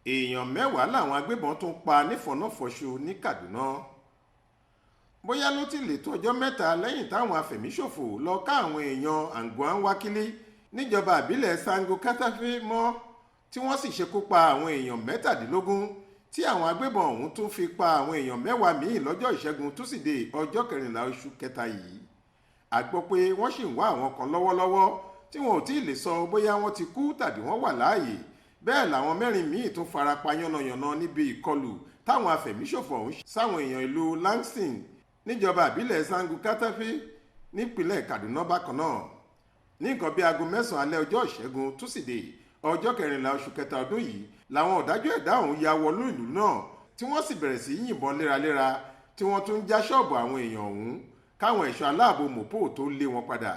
èèyàn mẹ́wàá làwọn agbébọn tún pa nífọ̀nàfọ̀ṣù ní Kaduna. Bóyá ló ti lè tó ọjọ́ mẹ́ta lẹ́yìn táwọn afẹ̀míṣòfò lọ ká àwọn èèyàn Anguan-Wakili níjọba ìbílẹ̀ Sango Katafe mọ́ tí wọ́n sì ṣekú pa àwọn èèyàn 17 tí àwọn agbébọn ọ̀hún tún fi pa àwọn èèyàn 10 míì lọ́jọ́ ìṣẹ́gun túsídẹ̀ẹ́ ọjọ́ 14 oṣù kẹta yìí. A gbọ́ pé wọ́n sì ń wá àwọn kan lọ́wọ́lọ́wọ́ tí wọn ò tí ì lè sọ bóyá wọ́n ti kú tàbí wọ́n wà láàyè. Bẹ́ẹ̀ làwọn 4 míì tún farapa yánnayànna níbi ìkọlù táwọn afẹ̀míṣòfò ọ̀hún sáwọn èèyàn ìlú Langston níjọba ìbílẹ̀ Sango Katafe nípínlẹ̀ Kaduna bákan náà. Ní nǹkan bí aago 9 alẹ́ ọjọ́ ìṣẹ́gun túsídẹ̀ẹ́ ọjọ́ 14 oṣù kẹta ọdún yìí làwọn ọ̀dájú ẹ̀dá ọ̀hún ya wọlú ìlú náà tí wọ́n sì bẹ̀rẹ̀ sí yìnbọn léraléra tí wọ́n tún já ṣọ́ọ̀bù àwọn èèyàn ọ̀hún káwọn ẹ̀ṣọ́ aláàbò mọ̀pó tó lé wọn padà.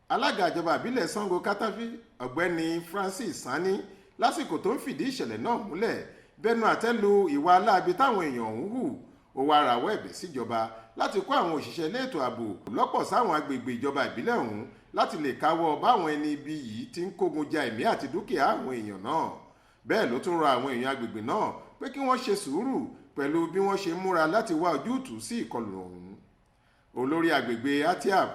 Alága ìjọba ìbílẹ̀ Sango Katafe ọ̀gbẹ́ni Francis Sani lásìkò tó ń fìdí ìṣẹ̀lẹ̀ náà múlẹ̀ bẹnu àtẹ́ lu ìwà aláàbí táwọn èèyàn ọ̀hún hù. Ó wá rawọ́ ẹ̀bẹ̀ síjọba láti kó àwọn òṣìṣẹ́ elétò ààbò lọ́pọ̀ sáwọn agbègbè ìjọba ìbílẹ̀ ọ̀hún láti lè káwọ́ báwọn ẹni ibi yìí ti ń kógun ja ẹ̀mí àti dúkìá àwọn èèyàn náà. Bẹ́ẹ̀ ló tún rọ àwọn èèyàn agbègbè náà pé kí wọ́n ṣe sùúrù pẹ̀lú bí wọ́n ṣe múra láti wá ojútùú sí ìkọlù ọ̀hún. Olórí agbègbè Atiap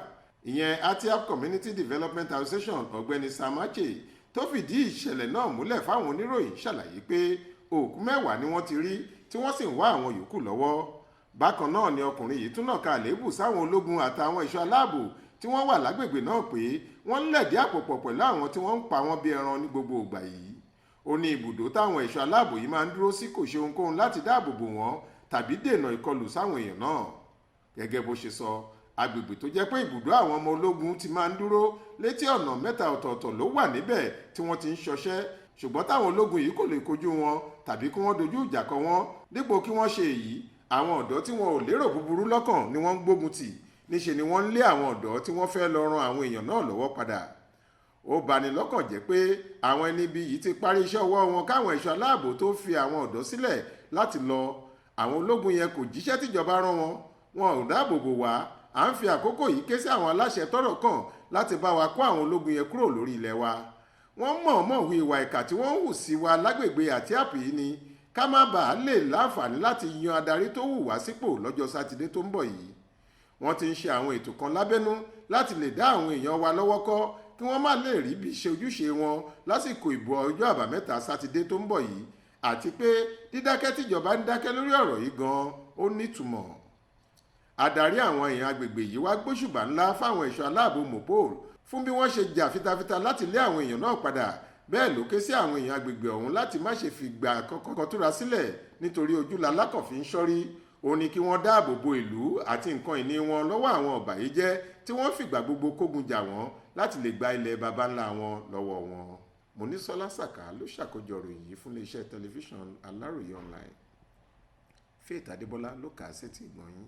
ìyẹn Atiap Community Development Association ọ̀gbẹ́ni Samache tó fìdí ìṣẹ̀lẹ̀ náà múlẹ̀ fáwọn oníròyìn ṣàlàyé pé òkú 10 ni wọ́n ti rí tí wọ́n sì ń wá àwọn yòókù lọ́wọ́. Bákan náà ni ọkùnrin yìí tún nàka àléébù sáwọn ológun àtàwọn ẹ̀ṣọ́ aláàbò tí wọ́n wà lágbègbè náà pé wọ́n ń lẹ̀dí àpò pọ̀ pẹ̀lú àwọn tí wọ́n ń pa wọ́n bí ẹran ní gbogbo ìgbà yìí. Ó ní ibùdó táwọn ẹ̀ṣọ́ aláàbò yìí máa ń dúró sí kò ṣe ohunkóhun láti dáàbò bò wọ́n tàbí dènà ìkọlù sáwọn èèyàn náà. Gẹ́gẹ́ bó ṣe sọ, agbègbè tó jẹ́ pé ibùdó àwọn ọmọ ológun ti máa ń dúró létí ọ̀nà 3 ọ̀tọ̀ọ̀tọ̀ ló wà níbẹ̀ tí wọ́n ti ń ṣọṣẹ́, ṣùgbọ́n táwọn ológun yìí kò lè kojú wọn tàbí kí wọ́n dojú ìjà kọ wọ́n. Dípò kí wọ́n ṣe èyí, àwọn ọ̀dọ́ tí wọn ò lérò búburú lọ́kàn ni wọ́n ń gbógun tì, níṣe ni wọ́n ń lé àwọn ọ̀dọ́ tí wọ́n fẹ́ lọ ran àwọn èèyàn náà lọ́wọ́ padà. Ó bani lọ́kàn jẹ́ pé àwọn ẹni ibi yìí ti parí iṣẹ́ ọwọ́ wọn káwọn ẹ̀ṣọ́ aláàbò tó fi àwọn ọ̀dọ́ sílẹ̀ láti lọ. Àwọn ológun yẹn kò jíṣẹ́ tíjọba rán wọn, wọn ò dáàbò bò wá. À ń fi àkókò yìí ké sí àwọn aláṣẹ tọ́rọ̀ kàn láti bá wa kó àwọn ológun yẹn kúrò lórí ilẹ̀ wa. Wọ́n mọ̀ọ́mọ̀ hu ìwà ìkà tí wọ́n ń hù sí wa lágbègbè Atiap yìí ni ká má bàa lè láǹfààní láti yan adarí tó hù wá sípò lọ́jọ́ sátidé tó ń bọ̀ yìí. Wọ́n ti ń ṣe àwọn ètò kan lábẹ́nú láti lè dá àwọn èèyàn wa lọ́wọ́ kọ́ kí wọ́n má lè rí bí ṣe ojúṣe wọn lásìkò ìbò ọjọ́ àbámẹ́ta sátidé tó ń bọ̀ yìí, àti pé dídákẹ́ tíjọba ń dákẹ́ lórí ọ̀rọ̀ yìí gan-an ó nítumọ̀. Adarí àwọn èèyàn agbègbè yìí wá gbóṣùbà ńlá fáwọn ẹ̀ṣọ́ aláàbò mọ̀pó fún bí wọ́n ṣe jà fitafita láti lé àwọn èèyàn náà padà. Bẹ́ẹ̀ ló ké sí àwọn èèyàn agbègbè ọ̀hún láti má ṣe fìgbà kankan túra sílẹ̀ nítorí ojú lalákọ̀ọ́fín ń ṣọ́rí. Ó ní kí wọ́n dáàbò bo ìlú àti nǹkan ìní wọn lọ́wọ́ àwọn ọ̀bàyéjẹ́ tí wọ́n fìgbà gbogbo kógun jà wọ́n láti lè gba ilẹ̀ baba ńlá wọn lọ́wọ́ wọn. Monísọ́lá Sàká ló ṣàkójọ ìròyìn yìí fún iléeṣẹ́ tẹlifíṣàn Aláròyé online. Faith Adébọ́lá ló kà á sétí ìgbọ̀nyín.